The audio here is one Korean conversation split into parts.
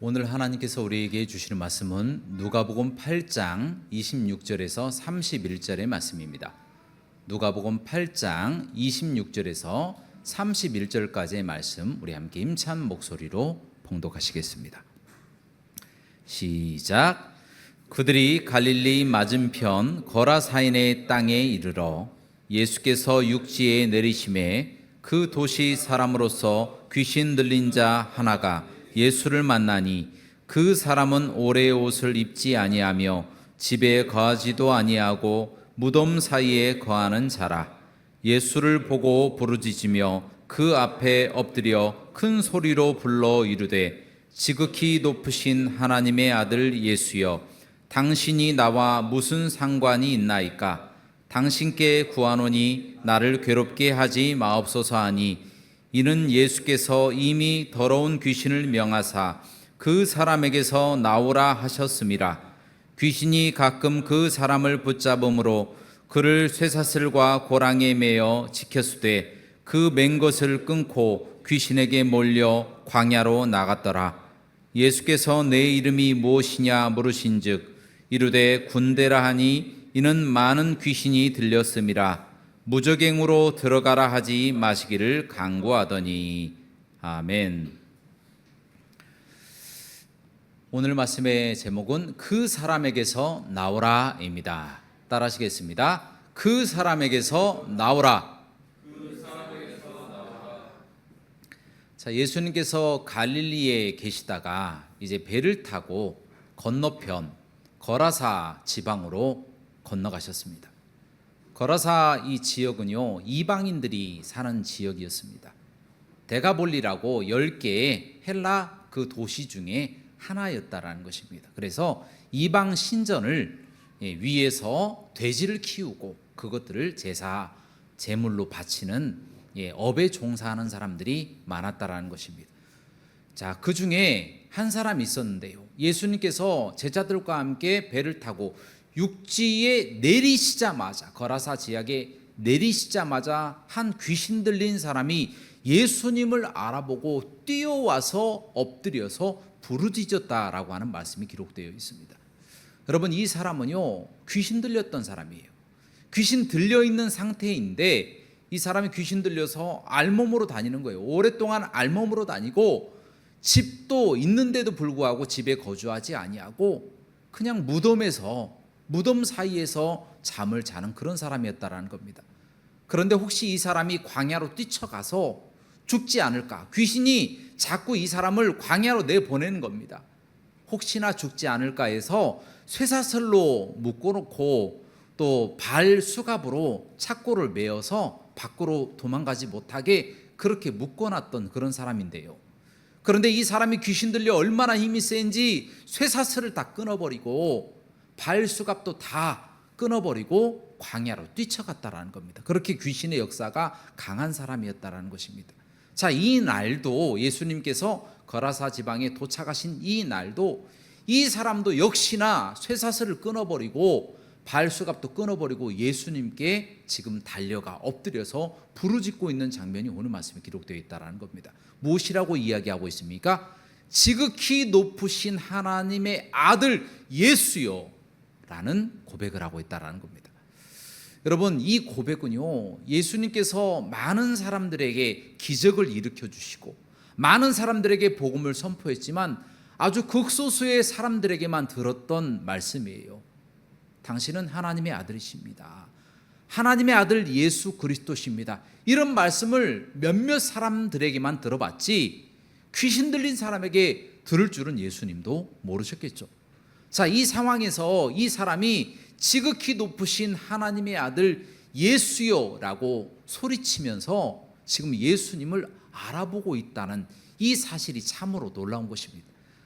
오늘 하나님께서 우리에게 주시는 말씀은 누가복음 8장 26절에서 31절의 말씀입니다. 누가복음 8장 26절에서 31절까지의 말씀 우리 함께 힘찬 목소리로 봉독하시겠습니다. 시작. 그들이 갈릴리 맞은편 거라사인의 땅에 이르러 예수께서 육지에 내리심에 그 도시 사람으로서 귀신 들린 자 하나가 예수를 만나니 그 사람은 오래의 옷을 입지 아니하며 집에 거하지도 아니하고 무덤 사이에 거하는 자라. 예수를 보고 부르짖으며 그 앞에 엎드려 큰 소리로 불러 이르되 지극히 높으신 하나님의 아들 예수여, 당신이 나와 무슨 상관이 있나이까? 당신께 구하노니 나를 괴롭게 하지 마옵소서 하니, 이는 예수께서 이미 더러운 귀신을 명하사 그 사람에게서 나오라 하셨음이라. 귀신이 가끔 그 사람을 붙잡음으로 그를 쇠사슬과 고랑에 매어 지켰으되 그 맨 것을 끊고 귀신에게 몰려 광야로 나갔더라. 예수께서 내 이름이 무엇이냐 물으신즉 이르되 군대라 하니, 이는 많은 귀신이 들렸음이라. 무적행으로 들어가라 하지 마시기를 간구하더니. 아멘. 오늘 말씀의 제목은 그 사람에게서 나오라입니다. 따라하시겠습니다. 그 사람에게서 나오라. 자, 예수님께서 갈릴리에 계시다가 이제 배를 타고 건너편 거라사 지방으로 건너가셨습니다. 거라사 이 지역은요, 이방인들이 사는 지역이었습니다. 데가볼리라고 10개의 헬라 그 도시 중에 하나였다라는 것입니다. 그래서 이방 신전을 위에서 돼지를 키우고 그것들을 제사 제물로 바치는 업에 종사하는 사람들이 많았다라는 것입니다. 자, 그 중에 한 사람이 있었는데요, 예수님께서 제자들과 함께 배를 타고 육지에 내리시자마자, 거라사 지역에 내리시자마자 한 귀신 들린 사람이 예수님을 알아보고 뛰어와서 엎드려서 부르짖었다라고 하는 말씀이 기록되어 있습니다. 여러분, 이 사람은요, 귀신 들렸던 사람이에요. 귀신 들려있는 상태인데 이 사람이 귀신 들려서 알몸으로 다니는 거예요. 오랫동안 알몸으로 다니고 집도 있는데도 불구하고 집에 거주하지 아니하고 그냥 무덤 사이에서 잠을 자는 그런 사람이었다라는 겁니다. 그런데 혹시 이 사람이 광야로 뛰쳐가서 죽지 않을까? 귀신이 자꾸 이 사람을 광야로 내보내는 겁니다. 혹시나 죽지 않을까 해서 쇠사슬로 묶어놓고 또 발 수갑으로 착고를 메어서 밖으로 도망가지 못하게 그렇게 묶어놨던 그런 사람인데요. 그런데 이 사람이 귀신 들려 얼마나 힘이 센지 쇠사슬을 다 끊어버리고 발 수갑도 다 끊어버리고 광야로 뛰쳐갔다라는 겁니다. 그렇게 귀신의 역사가 강한 사람이었다라는 것입니다. 자, 이 날도 예수님께서 거라사 지방에 도착하신 이 날도 이 사람도 역시나 쇠사슬을 끊어버리고 발 수갑도 끊어버리고 예수님께 지금 달려가 엎드려서 부르짖고 있는 장면이 오늘 말씀에 기록되어 있다는 겁니다. 무엇이라고 이야기하고 있습니까? 지극히 높으신 하나님의 아들 예수여 라는 고백을 하고 있다는 겁니다. 여러분, 이 고백은요, 예수님께서 많은 사람들에게 기적을 일으켜 주시고 많은 사람들에게 복음을 선포했지만 아주 극소수의 사람들에게만 들었던 말씀이에요. 당신은 하나님의 아들이십니다. 하나님의 아들 예수 그리스도십니다. 이런 말씀을 몇몇 사람들에게만 들어봤지 귀신 들린 사람에게 들을 줄은 예수님도 모르셨겠죠. 자, 이 상황에서 이 사람이 지극히 높으신 하나님의 아들 예수여라고 소리치면서 지금 예수님을 알아보고 있다는 이 사실이 참으로 놀라운 것입니다.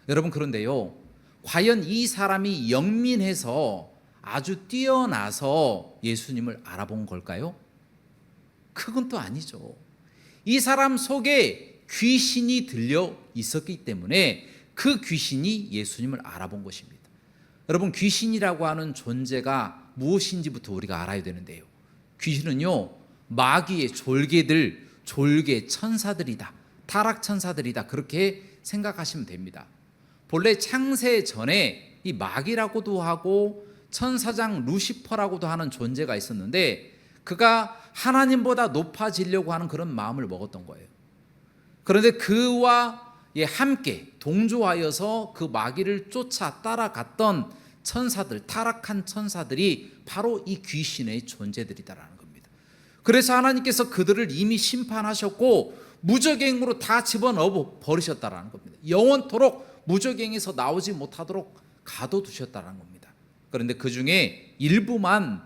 여러분, 그런데요, 과연 이 사람이 영민해서 아주 뛰어나서 예수님을 알아본 걸까요? 그건 또 아니죠. 이 사람 속에 귀신이 들려 있었기 때문에 그 귀신이 예수님을 알아본 것입니다. 여러분, 귀신이라고 하는 존재가 무엇인지부터 우리가 알아야 되는데요, 귀신은요, 마귀의 졸개 천사들이다, 타락 천사들이다, 그렇게 생각하시면 됩니다. 본래 창세 전에 이 마귀라고도 하고 천사장 루시퍼라고도 하는 존재가 있었는데, 그가 하나님보다 높아지려고 하는 그런 마음을 먹었던 거예요. 그런데 그와 함께 동조하여서 그 마귀를 쫓아 따라갔던 천사들, 타락한 천사들이 바로 이 귀신의 존재들이다라는 겁니다. 그래서 하나님께서 그들을 이미 심판하셨고 무저갱으로 다 집어넣어 버리셨다라는 겁니다. 영원토록 무저갱에서 나오지 못하도록 가둬두셨다라는 겁니다. 그런데 그 중에 일부만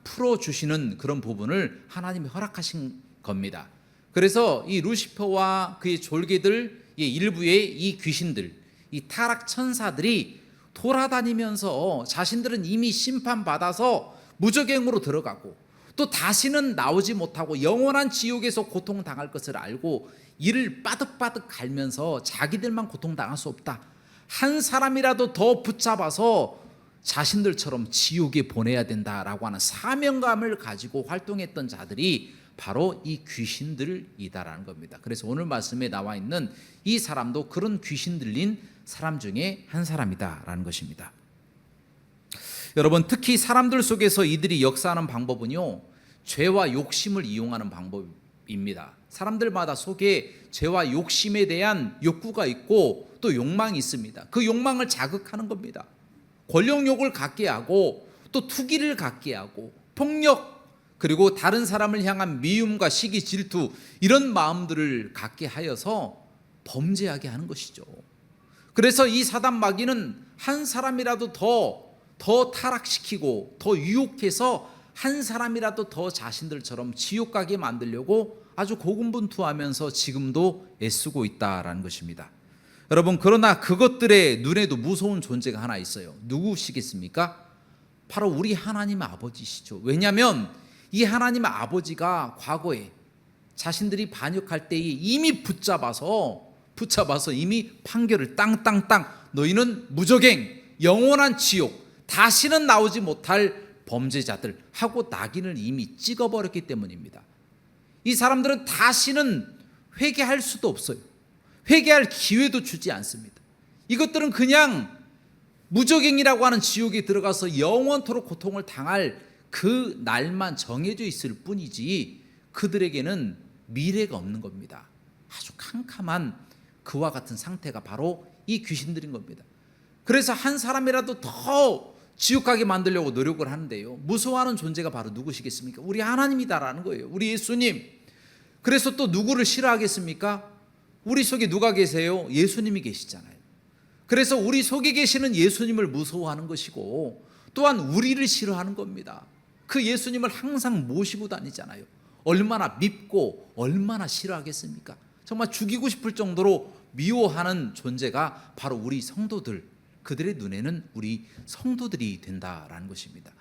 풀어주시는 그런 부분을 하나님이 허락하신 겁니다. 그래서 이 루시퍼와 그의 졸개들, 일부의 이 귀신들, 이 타락 천사들이 돌아다니면서 자신들은 이미 심판받아서 무저갱으로 들어가고 또 다시는 나오지 못하고 영원한 지옥에서 고통당할 것을 알고 이를 빠득빠득 갈면서 자기들만 고통당할 수 없다, 한 사람이라도 더 붙잡아서 자신들처럼 지옥에 보내야 된다라고 하는 사명감을 가지고 활동했던 자들이 바로 이 귀신들이다라는 겁니다. 그래서 오늘 말씀에 나와 있는 이 사람도 그런 귀신 들린 사람 중에 한 사람이다라는 것입니다. 여러분, 특히 사람들 속에서 이들이 역사하는 방법은요, 죄와 욕심을 이용하는 방법입니다. 사람들마다 속에 죄와 욕심에 대한 욕구가 있고 또 욕망이 있습니다. 그 욕망을 자극하는 겁니다. 권력욕을 갖게 하고 또 투기를 갖게 하고 폭력, 그리고 다른 사람을 향한 미움과 시기, 질투, 이런 마음들을 갖게 하여서 범죄하게 하는 것이죠. 그래서 이 사단 마귀는 한 사람이라도 더 타락시키고 더 유혹해서 한 사람이라도 더 자신들처럼 지옥 가게 만들려고 아주 고군분투하면서 지금도 애쓰고 있다라는 것입니다. 여러분, 그러나 그것들의 눈에도 무서운 존재가 하나 있어요. 누구시겠습니까? 바로 우리 하나님 아버지시죠. 왜냐하면 이 하나님 아버지가 과거에 자신들이 반역할 때에 이미 붙잡아서 이미 판결을 땅땅땅, 너희는 무저갱, 영원한 지옥, 다시는 나오지 못할 범죄자들 하고 낙인을 이미 찍어버렸기 때문입니다. 이 사람들은 다시는 회개할 수도 없어요. 회개할 기회도 주지 않습니다. 이것들은 그냥 무저갱이라고 하는 지옥에 들어가서 영원토록 고통을 당할 그 날만 정해져 있을 뿐이지 그들에게는 미래가 없는 겁니다. 아주 캄캄한 그와 같은 상태가 바로 이 귀신들인 겁니다. 그래서 한 사람이라도 더 지옥 가게 만들려고 노력을 하는데요, 무서워하는 존재가 바로 누구시겠습니까? 우리 하나님이다라는 거예요. 우리 예수님. 그래서 또 누구를 싫어하겠습니까? 우리 속에 누가 계세요? 예수님이 계시잖아요. 그래서 우리 속에 계시는 예수님을 무서워하는 것이고 또한 우리를 싫어하는 겁니다. 그 예수님을 항상 모시고 다니잖아요. 얼마나 밉고 얼마나 싫어하겠습니까? 정말 죽이고 싶을 정도로 미워하는 존재가 바로 우리 성도들, 그들의 눈에는 우리 성도들이 된다라는 것입니다.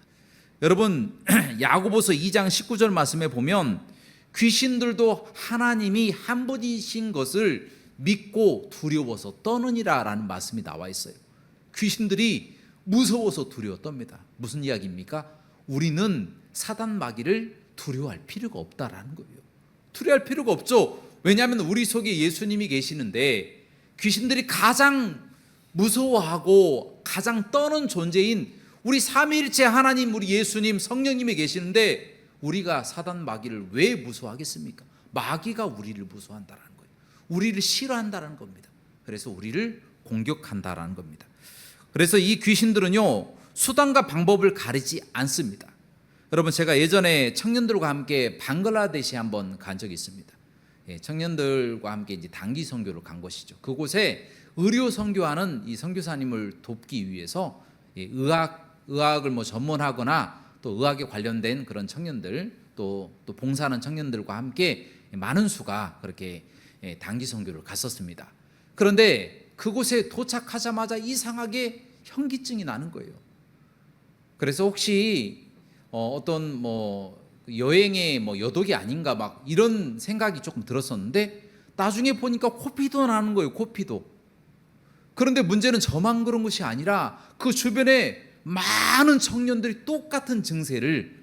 여러분, 야고보서 2장 19절 말씀에 보면 귀신들도 하나님이 한 분이신 것을 믿고 두려워서 떠느니라 라는 말씀이 나와 있어요. 귀신들이 무서워서 두려워 떱니다. 무슨 이야기입니까? 우리는 사단 마귀를 두려워할 필요가 없다라는 거예요. 두려워할 필요가 없죠. 왜냐하면 우리 속에 예수님이 계시는데 귀신들이 가장 무서워하고 가장 떠는 존재인 우리 삼위일체 하나님, 우리 예수님, 성령님이 계시는데 우리가 사단 마귀를 왜 무서워하겠습니까? 마귀가 우리를 무서워한다는 거예요. 우리를 싫어한다는 겁니다. 그래서 우리를 공격한다는 겁니다. 그래서 이 귀신들은요, 수단과 방법을 가리지 않습니다. 여러분, 제가 예전에 청년들과 함께 방글라데시에 한번 간 적이 있습니다. 청년들과 함께 이제 단기 선교를 간 것이죠. 그곳에 의료 선교하는 이 선교사님을 돕기 위해서 의학을 뭐 전문하거나 또 의학에 관련된 그런 청년들, 또 봉사하는 청년들과 함께 많은 수가 그렇게 단기 선교를 갔었습니다. 그런데 그곳에 도착하자마자 이상하게 현기증이 나는 거예요. 그래서 혹시 어떤 뭐 여행의 뭐 여독이 아닌가 막 이런 생각이 조금 들었었는데 나중에 보니까 코피도 나는 거예요. 코피도. 그런데 문제는 저만 그런 것이 아니라 그 주변에 많은 청년들이 똑같은 증세를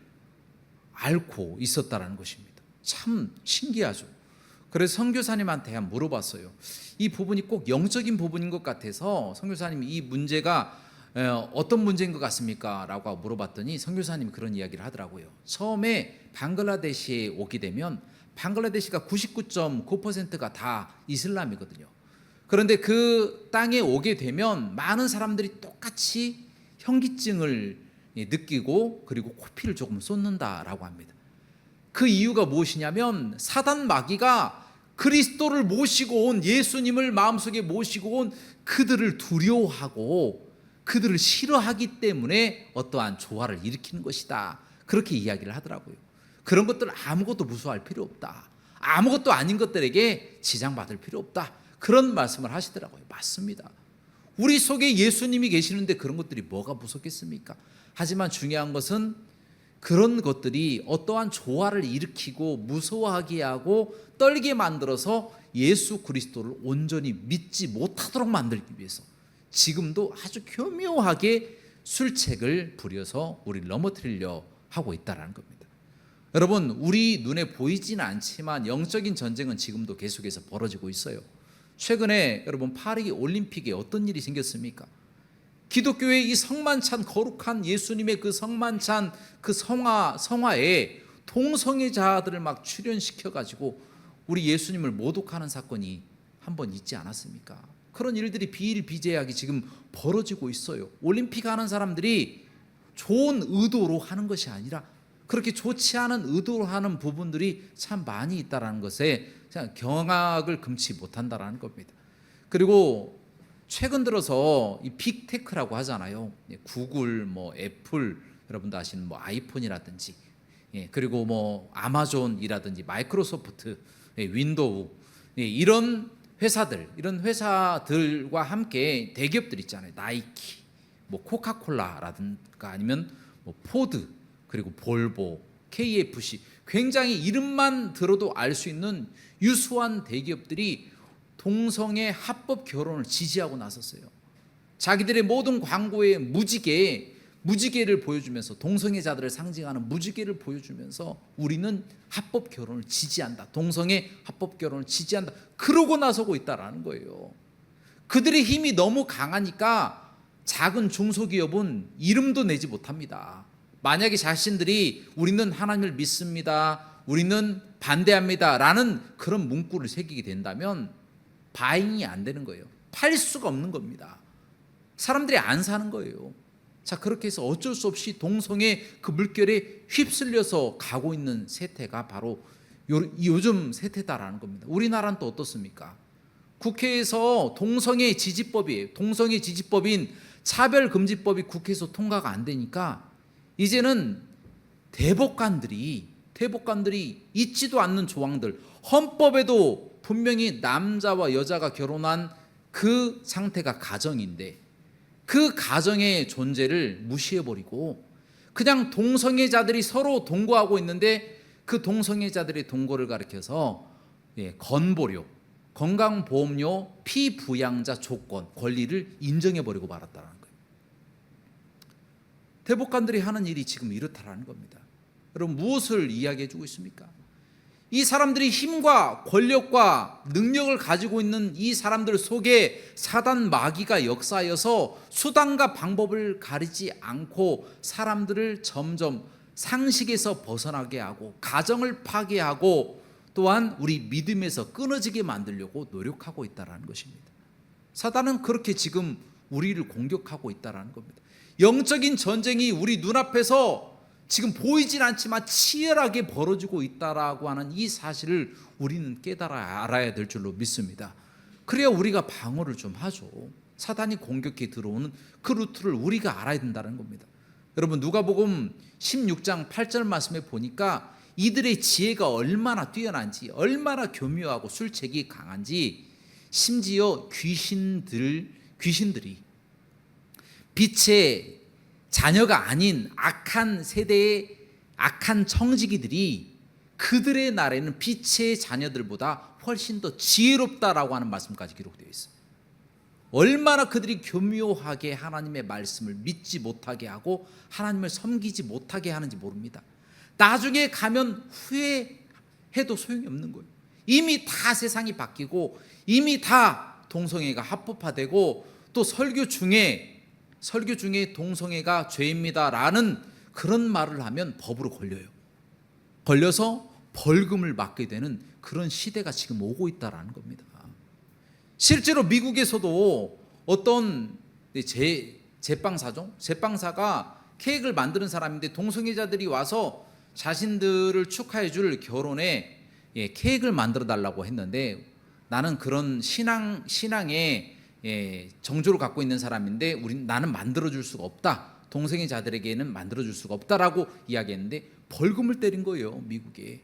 앓고 있었다라는 것입니다. 참 신기하죠. 그래서 선교사님한테 한번 물어봤어요. 이 부분이 꼭 영적인 부분인 것 같아서 선교사님이 이 문제가 어떤 문제인 것 같습니까? 라고 물어봤더니 선교사님이 그런 이야기를 하더라고요. 처음에 방글라데시에 오게 되면 방글라데시가 99.9%가 다 이슬람이거든요. 그런데 그 땅에 오게 되면 많은 사람들이 똑같이 현기증을 느끼고 그리고 코피를 조금 쏟는다라고 합니다. 그 이유가 무엇이냐면 사단 마귀가 그리스도를 모시고 온, 예수님을 마음속에 모시고 온 그들을 두려워하고 그들을 싫어하기 때문에 어떠한 조화를 일으키는 것이다. 그렇게 이야기를 하더라고요. 그런 것들 아무것도 무서워할 필요 없다. 아무것도 아닌 것들에게 지장받을 필요 없다. 그런 말씀을 하시더라고요. 맞습니다. 우리 속에 예수님이 계시는데 그런 것들이 뭐가 무섭겠습니까? 하지만 중요한 것은 그런 것들이 어떠한 조화를 일으키고 무서워하게 하고 떨게 만들어서 예수 그리스도를 온전히 믿지 못하도록 만들기 위해서 지금도 아주 교묘하게 술책을 부려서 우리를 넘어뜨리려 하고 있다는 겁니다. 여러분, 우리 눈에 보이지는 않지만 영적인 전쟁은 지금도 계속해서 벌어지고 있어요. 최근에 여러분 파리 올림픽에 어떤 일이 생겼습니까? 기독교의 이 성만찬 거룩한 예수님의 그 성만찬 그 성화에 동성애자들을 막 출연시켜 가지고 우리 예수님을 모독하는 사건이 한 번 있지 않았습니까? 그런 일들이 비일비재하게 지금 벌어지고 있어요. 올림픽 하는 사람들이 좋은 의도로 하는 것이 아니라 그렇게 좋지 않은 의도로 하는 부분들이 참 많이 있다는 것에 경악을 금치 못한다는 겁니다. 그리고 최근 들어서 이 빅테크라고 하잖아요. 구글, 애플, 여러분도 아시는 아이폰이라든지, 그리고 아마존이라든지 마이크로소프트, 윈도우, 이런 회사들과 함께 대기업들 있잖아요. 나이키, 코카콜라라든가 아니면 포드, 그리고 볼보, KFC, 굉장히 이름만 들어도 알 수 있는 유수한 대기업들이 동성애 합법 결혼을 지지하고 나섰어요. 자기들의 모든 광고에 무지개를 보여주면서 동성애자들을 상징하는 무지개를 보여주면서 우리는 합법 결혼을 지지한다. 동성애 합법 결혼을 지지한다. 그러고 나서고 있다라는 거예요. 그들의 힘이 너무 강하니까 작은 중소기업은 이름도 내지 못합니다. 만약에 자신들이 우리는 하나님을 믿습니다, 우리는 반대합니다 라는 그런 문구를 새기게 된다면 바잉이 안 되는 거예요. 팔 수가 없는 겁니다. 사람들이 안 사는 거예요. 자, 그렇게 해서 어쩔 수 없이 동성애 그 물결에 휩쓸려서 가고 있는 세태가 바로 요즘 세태다라는 겁니다. 우리나라는 또 어떻습니까? 국회에서 동성애 지지법인 차별금지법이 국회에서 통과가 안 되니까 이제는 대법관들이 있지도 않는 조항들, 헌법에도 분명히 남자와 여자가 결혼한 그 상태가 가정인데 그 가정의 존재를 무시해버리고 그냥 동성애자들이 서로 동거하고 있는데 그 동성애자들의 동거를 가리켜서 건보료, 건강보험료, 피부양자 조건, 권리를 인정해버리고 말았다는 거예요. 대법관들이 하는 일이 지금 이렇다라는 겁니다. 여러분, 무엇을 이야기해주고 있습니까? 이 사람들이 힘과 권력과 능력을 가지고 있는 이 사람들 속에 사단 마귀가 역사하여서 수단과 방법을 가리지 않고 사람들을 점점 상식에서 벗어나게 하고 가정을 파괴하고 또한 우리 믿음에서 끊어지게 만들려고 노력하고 있다는 것입니다. 사단은 그렇게 지금 우리를 공격하고 있다는 겁니다. 영적인 전쟁이 우리 눈앞에서 지금 보이진 않지만 치열하게 벌어지고 있다라고 하는 이 사실을 우리는 깨달아 알아야 될 줄로 믿습니다. 그래야 우리가 방어를 좀 하죠. 사단이 공격해 들어오는 그 루트를 우리가 알아야 된다는 겁니다. 여러분, 누가복음 16장 8절 말씀에 보니까 이들의 지혜가 얼마나 뛰어난지, 얼마나 교묘하고 술책이 강한지, 심지어 귀신들이 빛의 자녀가 아닌 악한 세대의 악한 청지기들이 그들의 날에는 빛의 자녀들보다 훨씬 더 지혜롭다라고 하는 말씀까지 기록되어 있어요. 얼마나 그들이 교묘하게 하나님의 말씀을 믿지 못하게 하고 하나님을 섬기지 못하게 하는지 모릅니다. 나중에 가면 후회해도 소용이 없는 거예요. 이미 다 세상이 바뀌고 이미 다 동성애가 합법화되고 또 설교 중에 동성애가 죄입니다라는 그런 말을 하면 법으로 걸려요. 걸려서 벌금을 맞게 되는 그런 시대가 지금 오고 있다라는 겁니다. 실제로 미국에서도 어떤 제빵사가 케이크를 만드는 사람인데 동성애자들이 와서 자신들을 축하해 줄 결혼에 케이크를 만들어 달라고 했는데 나는 그런 신앙의 정조를 갖고 있는 사람인데 나는 만들어 줄 수가 없다. 동성애자들에게는 만들어 줄 수가 없다라고 이야기했는데 벌금을 때린 거예요. 미국에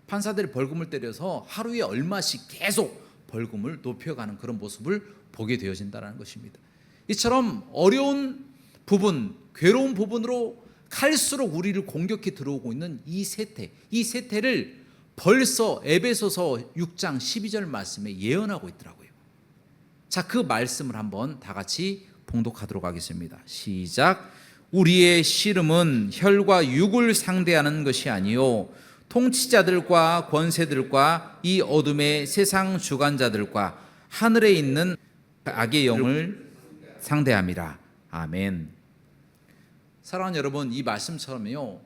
판사들이 벌금을 때려서 하루에 얼마씩 계속 벌금을 높여가는 그런 모습을 보게 되어진다는 것입니다. 이처럼 어려운 부분, 괴로운 부분으로 갈수록 우리를 공격해 들어오고 있는 이 세태를 벌써 에베소서 6장 12절 말씀에 예언하고 있더라고요. 자, 그 말씀을 한번 다 같이 봉독하도록 하겠습니다. 시작. 우리의 씨름은 혈과 육을 상대하는 것이 아니요 통치자들과 권세들과 이 어둠의 세상 주관자들과 하늘에 있는 악의 영을 상대함이라. 아멘. 사랑하는 여러분, 이 말씀처럼요,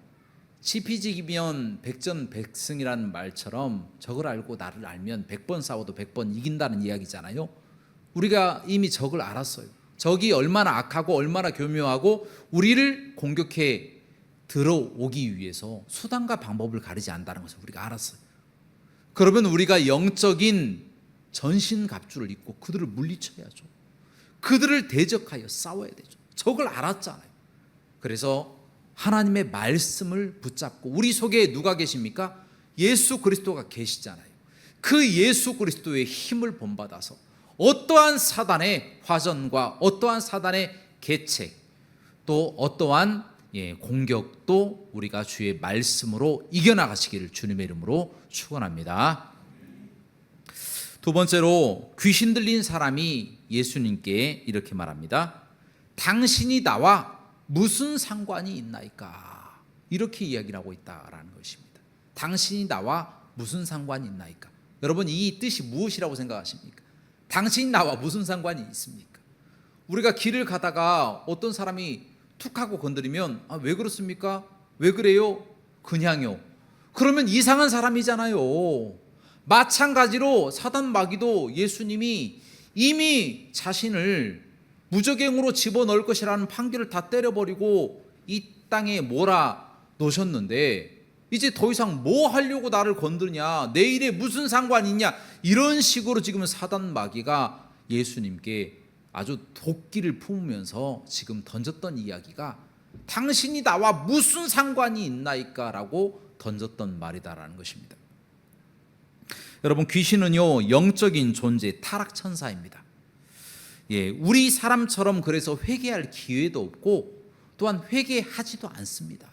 지피지기면 백전백승이라는 말처럼 적을 알고 나를 알면 100번 싸워도 100번 이긴다는 이야기잖아요. 우리가 이미 적을 알았어요. 적이 얼마나 악하고 얼마나 교묘하고 우리를 공격해 들어오기 위해서 수단과 방법을 가리지 않는다는 것을 우리가 알았어요. 그러면 우리가 영적인 전신갑주를 입고 그들을 물리쳐야죠. 그들을 대적하여 싸워야 되죠. 적을 알았잖아요. 그래서 하나님의 말씀을 붙잡고 우리 속에 누가 계십니까? 예수 그리스도가 계시잖아요. 그 예수 그리스도의 힘을 본받아서 어떠한 사단의 화전과 어떠한 사단의 계책 또 어떠한 공격도 우리가 주의 말씀으로 이겨나가시기를 주님의 이름으로 축원합니다. 두 번째로 귀신 들린 사람이 예수님께 이렇게 말합니다. 당신이 나와 무슨 상관이 있나이까? 이렇게 이야기를 하고 있다라는 것입니다. 당신이 나와 무슨 상관이 있나이까? 여러분, 이 뜻이 무엇이라고 생각하십니까? 당신이 나와 무슨 상관이 있습니까? 우리가 길을 가다가 어떤 사람이 툭 하고 건드리면 왜 그렇습니까? 왜 그래요? 그냥요. 그러면 이상한 사람이잖아요. 마찬가지로 사단 마귀도 예수님이 이미 자신을 무저갱으로 집어넣을 것이라는 판결을 다 때려버리고 이 땅에 몰아 놓으셨는데 이제 더 이상 뭐 하려고 나를 건드냐, 내 일에 무슨 상관이 있냐, 이런 식으로 지금 사단 마귀가 예수님께 아주 도끼를 품으면서 지금 던졌던 이야기가 당신이 나와 무슨 상관이 있나이까 라고 던졌던 말이다라는 것입니다. 여러분, 귀신은요 영적인 존재, 타락천사입니다. 우리 사람처럼 그래서 회개할 기회도 없고 또한 회개하지도 않습니다.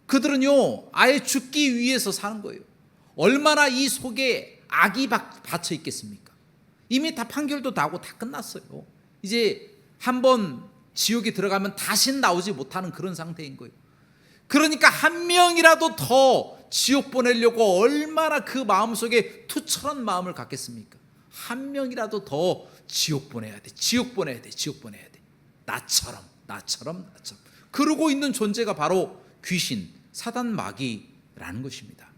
그들은요 아예 죽기 위해서 사는 거예요. 얼마나 이 속에 악이 받쳐 있겠습니까? 이미 다 판결도 나고 다 끝났어요. 이제 한번 지옥에 들어가면 다신 나오지 못하는 그런 상태인 거예요. 그러니까 한 명이라도 더 지옥 보내려고 얼마나 그 마음속에 투철한 마음을 갖겠습니까? 한 명이라도 더 지옥 보내야 돼. 지옥 보내야 돼. 지옥 보내야 돼. 나처럼. 그러고 있는 존재가 바로 귀신, 사단 마귀라는 것입니다.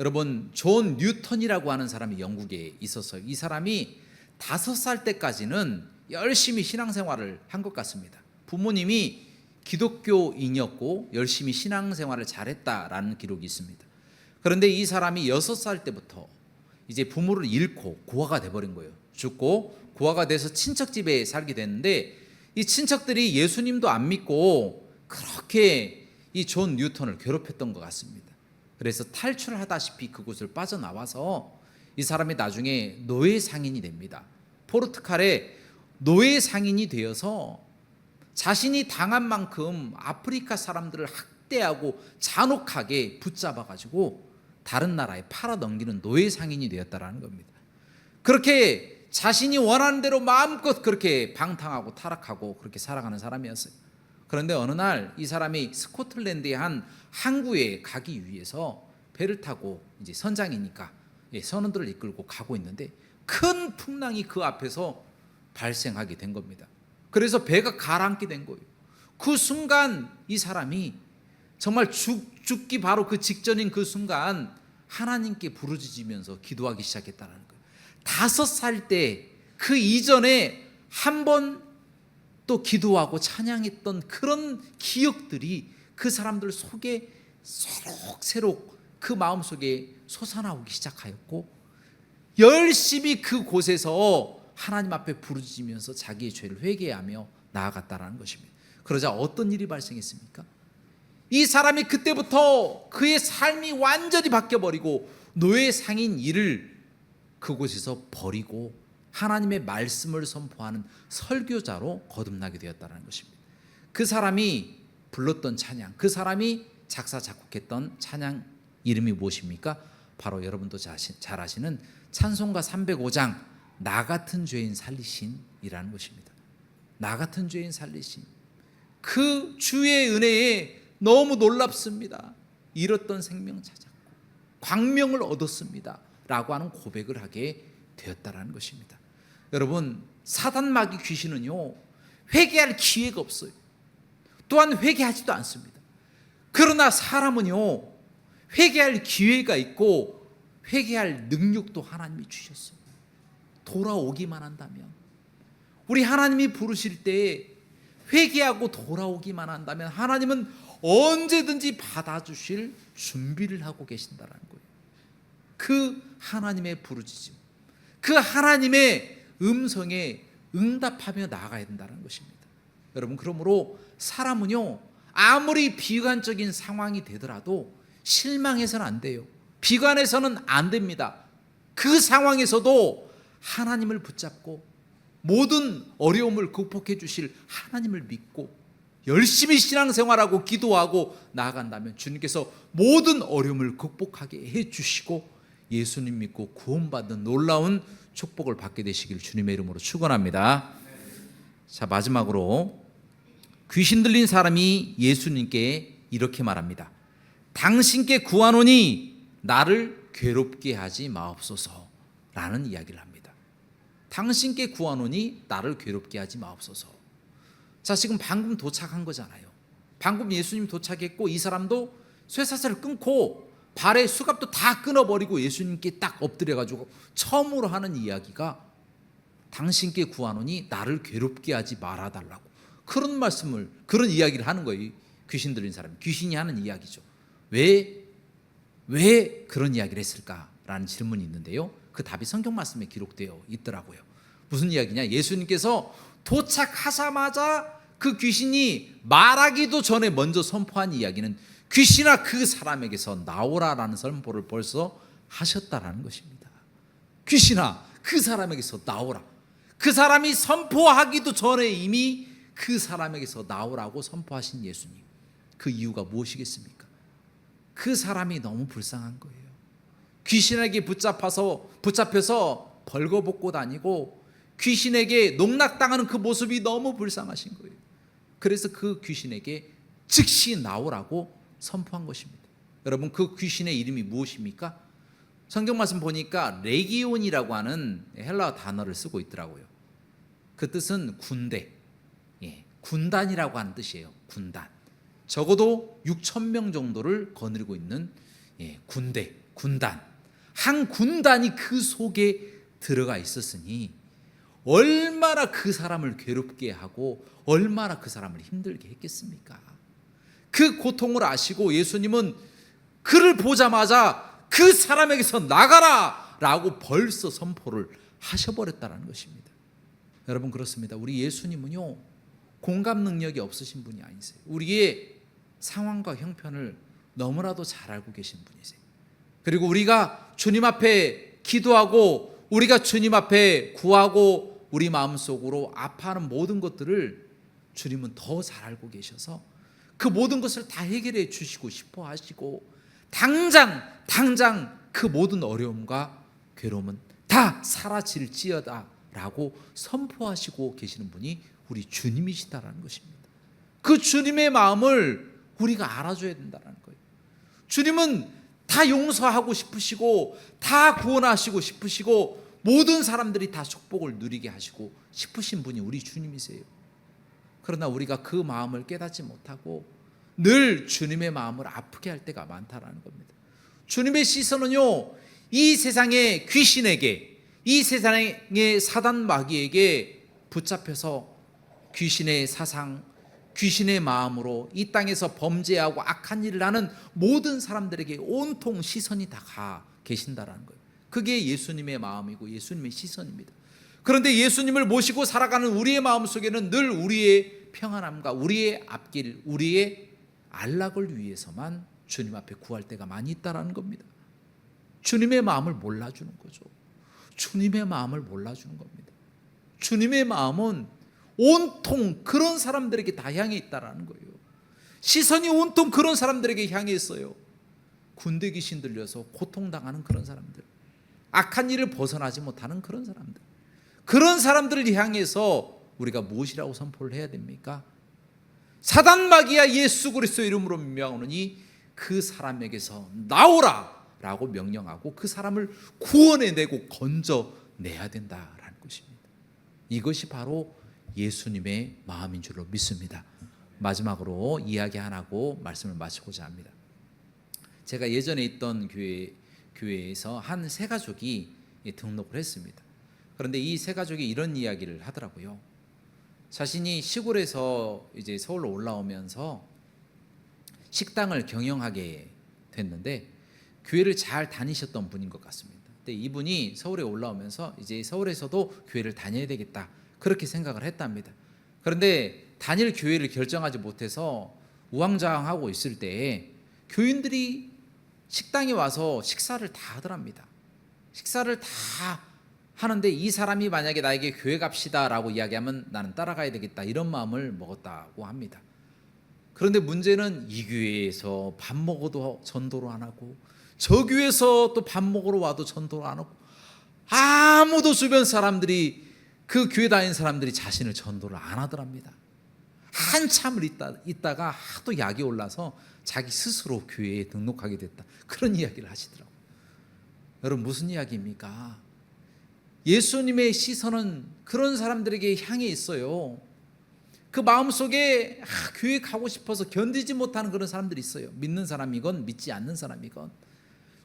여러분, 존 뉴턴이라고 하는 사람이 영국에 있었어요. 이 사람이 5살 때까지는 열심히 신앙생활을 한 것 같습니다. 부모님이 기독교인이었고 열심히 신앙생활을 잘했다라는 기록이 있습니다. 그런데 이 사람이 6살 때부터 이제 부모를 잃고 고아가 돼버린 거예요. 죽고 고아가 돼서 친척 집에 살게 됐는데 이 친척들이 예수님도 안 믿고 그렇게 이 존 뉴턴을 괴롭혔던 것 같습니다. 그래서 탈출하다시피 그곳을 빠져나와서 이 사람이 나중에 노예 상인이 됩니다. 포르투갈에 노예 상인이 되어서 자신이 당한 만큼 아프리카 사람들을 학대하고 잔혹하게 붙잡아가지고 다른 나라에 팔아넘기는 노예 상인이 되었다라는 겁니다. 그렇게 자신이 원하는 대로 마음껏 그렇게 방탕하고 타락하고 그렇게 살아가는 사람이었어요. 그런데 어느 날 이 사람이 스코틀랜드의 한 항구에 가기 위해서 배를 타고 이제 선장이니까 선원들을 이끌고 가고 있는데 큰 풍랑이 그 앞에서 발생하게 된 겁니다. 그래서 배가 가라앉게 된 거예요. 그 순간 이 사람이 정말 죽기 바로 그 직전인 그 순간 하나님께 부르짖으면서 기도하기 시작했다는 거예요. 5살 때 그 이전에 한 번 또 기도하고 찬양했던 그런 기억들이 그 사람들 속에 새록새록 그 마음속에 솟아나오기 시작하였고, 열심히 그곳에서 하나님 앞에 부르짖으면서 자기의 죄를 회개하며 나아갔다라는 것입니다. 그러자 어떤 일이 발생했습니까? 이 사람이 그때부터 그의 삶이 완전히 바뀌어버리고 노예 상인 일을 그곳에서 버리고 하나님의 말씀을 선포하는 설교자로 거듭나게 되었다는 것입니다. 그 사람이 불렀던 찬양, 그 사람이 작사 작곡했던 찬양 이름이 무엇입니까? 바로 여러분도 잘 아시는 찬송가 305장 나 같은 죄인 살리신이라는 것입니다. 나 같은 죄인 살리신. 그 주의 은혜에 너무 놀랍습니다. 잃었던 생명 찾았고 광명을 얻었습니다 라고 하는 고백을 하게 되었다라는 것입니다. 여러분, 사단 마귀 귀신은요 회개할 기회가 없어요. 또한 회개하지도 않습니다. 그러나 사람은요 회개할 기회가 있고 회개할 능력도 하나님이 주셨어요. 돌아오기만 한다면, 우리 하나님이 부르실 때 회개하고 돌아오기만 한다면 하나님은 언제든지 받아주실 준비를 하고 계신다는 거예요. 그 하나님의 부르짖음, 그 하나님의 음성에 응답하며 나아가야 된다는 것입니다. 여러분, 그러므로 사람은요 아무리 비관적인 상황이 되더라도 실망해서는 안 돼요. 비관해서는 안 됩니다. 그 상황에서도 하나님을 붙잡고 모든 어려움을 극복해 주실 하나님을 믿고 열심히 신앙생활하고 기도하고 나아간다면 주님께서 모든 어려움을 극복하게 해주시고 예수님 믿고 구원받는 놀라운 축복을 받게 되시길 주님의 이름으로 축원합니다. 자, 마지막으로 귀신 들린 사람이 예수님께 이렇게 말합니다. 당신께 구하노니 나를 괴롭게 하지 마옵소서 라는 이야기를 합니다. 당신께 구하노니 나를 괴롭게 하지 마옵소서. 자, 지금 방금 도착한 거잖아요. 방금 예수님 도착했고 이 사람도 쇠사슬을 끊고 발의 수갑도 다 끊어버리고 예수님께 딱 엎드려가지고 처음으로 하는 이야기가 당신께 구하노니 나를 괴롭게 하지 말아달라고, 그런 말씀을, 그런 이야기를 하는 거예요. 귀신 들린 사람이, 귀신이 하는 이야기죠. 왜 그런 이야기를 했을까라는 질문이 있는데요, 그 답이 성경 말씀에 기록되어 있더라고요. 무슨 이야기냐, 예수님께서 도착하자마자 그 귀신이 말하기도 전에 먼저 선포한 이야기는 귀신아 그 사람에게서 나오라라는 선포를 벌써 하셨다라는 것입니다. 귀신아 그 사람에게서 나오라. 그 사람이 선포하기도 전에 이미 그 사람에게서 나오라고 선포하신 예수님, 그 이유가 무엇이겠습니까? 그 사람이 너무 불쌍한 거예요. 귀신에게 붙잡혀서 벌거벗고 다니고 귀신에게 농락당하는 그 모습이 너무 불쌍하신 거예요. 그래서 그 귀신에게 즉시 나오라고 선포한 것입니다. 여러분, 그 귀신의 이름이 무엇입니까? 성경 말씀 보니까 레기온이라고 하는 헬라어 단어를 쓰고 있더라고요. 그 뜻은 군대, 군단이라고 하는 뜻이에요. 군단. 적어도 6,000명 정도를 거느리고 있는 군대, 군단. 한 군단이 그 속에 들어가 있었으니 얼마나 그 사람을 괴롭게 하고 얼마나 그 사람을 힘들게 했겠습니까? 그 고통을 아시고 예수님은 그를 보자마자 그 사람에게서 나가라 라고 벌써 선포를 하셔버렸다는 것입니다. 여러분, 그렇습니다. 우리 예수님은요 공감 능력이 없으신 분이 아니세요. 우리의 상황과 형편을 너무나도 잘 알고 계신 분이세요. 그리고 우리가 주님 앞에 기도하고 우리가 주님 앞에 구하고 우리 마음속으로 아파하는 모든 것들을 주님은 더 잘 알고 계셔서 그 모든 것을 다 해결해 주시고 싶어 하시고 당장 그 모든 어려움과 괴로움은 다 사라질지어다 라고 선포하시고 계시는 분이 우리 주님이시다라는 것입니다. 그 주님의 마음을 우리가 알아줘야 된다는 거예요. 주님은 다 용서하고 싶으시고 다 구원하시고 싶으시고 모든 사람들이 다 축복을 누리게 하시고 싶으신 분이 우리 주님이세요. 그러나 우리가 그 마음을 깨닫지 못하고 늘 주님의 마음을 아프게 할 때가 많다라는 겁니다. 주님의 시선은요, 이 세상의 귀신에게, 이 세상의 사단 마귀에게 붙잡혀서 귀신의 사상, 귀신의 마음으로 이 땅에서 범죄하고 악한 일을 하는 모든 사람들에게 온통 시선이 다 가 계신다라는 거예요. 그게 예수님의 마음이고 예수님의 시선입니다. 그런데 예수님을 모시고 살아가는 우리의 마음 속에는 늘 우리의 평안함과 우리의 앞길, 우리의 안락을 위해서만 주님 앞에 구할 때가 많이 있다라는 겁니다. 주님의 마음을 몰라주는 거죠. 주님의 마음을 몰라주는 겁니다. 주님의 마음은 온통 그런 사람들에게 다 향해 있다라는 거예요. 시선이 온통 그런 사람들에게 향해 있어요. 군대 귀신 들려서 고통당하는 그런 사람들, 악한 일을 벗어나지 못하는 그런 사람들, 그런 사람들을 향해서 우리가 무엇이라고 선포를 해야 됩니까? 사단 마귀야 예수 그리스도 이름으로 명하노니 그 사람에게서 나오라 라고 명령하고 그 사람을 구원해내고 건져내야 된다라는 것입니다. 이것이 바로 예수님의 마음인 줄로 믿습니다. 마지막으로 이야기 하나고 말씀을 마치고자 합니다. 제가 예전에 있던 교회에서 한 세 가족이 등록을 했습니다. 그런데 이 세 가족이 이런 이야기를 하더라고요. 자신이 시골에서 이제 서울로 올라오면서 식당을 경영하게 됐는데 교회를 잘 다니셨던 분인 것 같습니다. 근데 이분이 서울에 올라오면서 이제 서울에서도 교회를 다녀야 되겠다 그렇게 생각을 했답니다. 그런데 다닐 교회를 결정하지 못해서 우왕좌왕하고 있을 때에 교인들이 식당에 와서 식사를 다 하더랍니다. 식사를 다 하는데 이 사람이 만약에 나에게 교회 갑시다 라고 이야기하면 나는 따라가야 되겠다 이런 마음을 먹었다고 합니다. 그런데 문제는 이 교회에서 밥 먹어도 전도를 안 하고 저 교회에서 또 밥 먹으러 와도 전도를 안 하고 아무도 주변 사람들이 그 교회 다니는 사람들이 자신을 전도를 안 하더랍니다. 한참을 있다가 하도 약이 올라서 자기 스스로 교회에 등록하게 됐다 그런 이야기를 하시더라고요. 여러분 무슨 이야기입니까? 예수님의 시선은 그런 사람들에게 향해 있어요. 그 마음속에 교회 가고 싶어서 견디지 못하는 그런 사람들이 있어요. 믿는 사람이건 믿지 않는 사람이건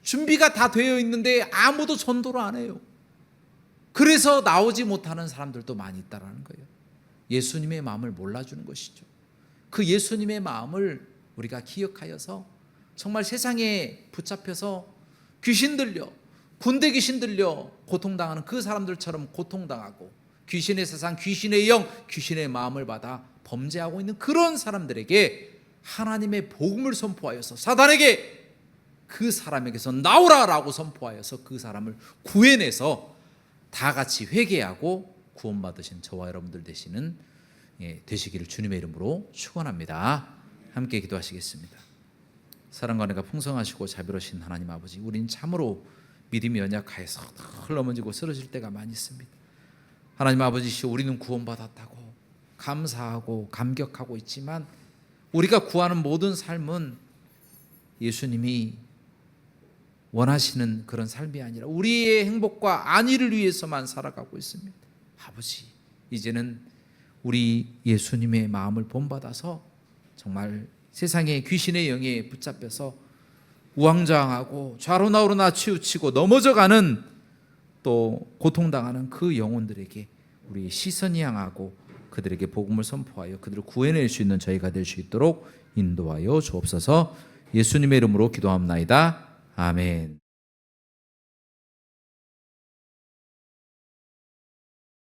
준비가 다 되어 있는데 아무도 전도를 안 해요. 그래서 나오지 못하는 사람들도 많이 있다는 거예요. 예수님의 마음을 몰라주는 것이죠. 그 예수님의 마음을 우리가 기억하여서 정말 세상에 붙잡혀서 귀신 들려 군대 귀신 들려 고통당하는 그 사람들처럼 고통당하고 귀신의 세상, 귀신의 영, 귀신의 마음을 받아 범죄하고 있는 그런 사람들에게 하나님의 복음을 선포하여서 사단에게 그 사람에게서 나오라라고 선포하여서 그 사람을 구해내서 다 같이 회개하고 구원받으신 저와 여러분들 되시기를 주님의 이름으로 축원합니다. 함께 기도하시겠습니다. 사랑과 은혜가 풍성하시고 자비로우신 하나님 아버지, 우린 참으로 믿음이 연약하여서 넘어지고 쓰러질 때가 많이 있습니다. 하나님 아버지시오, 우리는 구원받았다고 감사하고 감격하고 있지만 우리가 구하는 모든 삶은 예수님이 원하시는 그런 삶이 아니라 우리의 행복과 안위를 위해서만 살아가고 있습니다. 아버지, 이제는 우리 예수님의 마음을 본받아서 정말 세상의 귀신의 영에 붙잡혀서 우왕좌왕하고 좌로 나우로나 치우치고 넘어져가는 또 고통당하는 그 영혼들에게 우리 시선이 향하고 그들에게 복음을 선포하여 그들을 구해낼 수 있는 저희가 될 수 있도록 인도하여 주옵소서. 예수님의 이름으로 기도합나이다. 아멘.